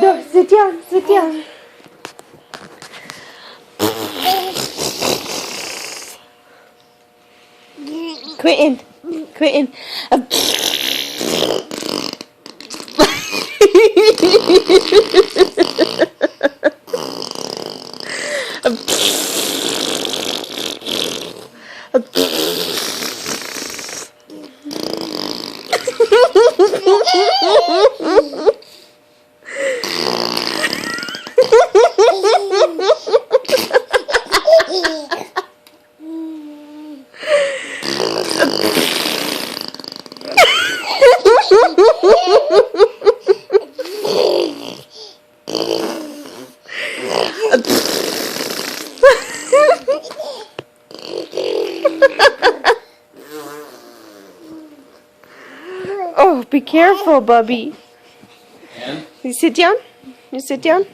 No, sit down, sit down. Quentin, Quentin. Oh, be careful, Bubby. And? You sit down. You sit down.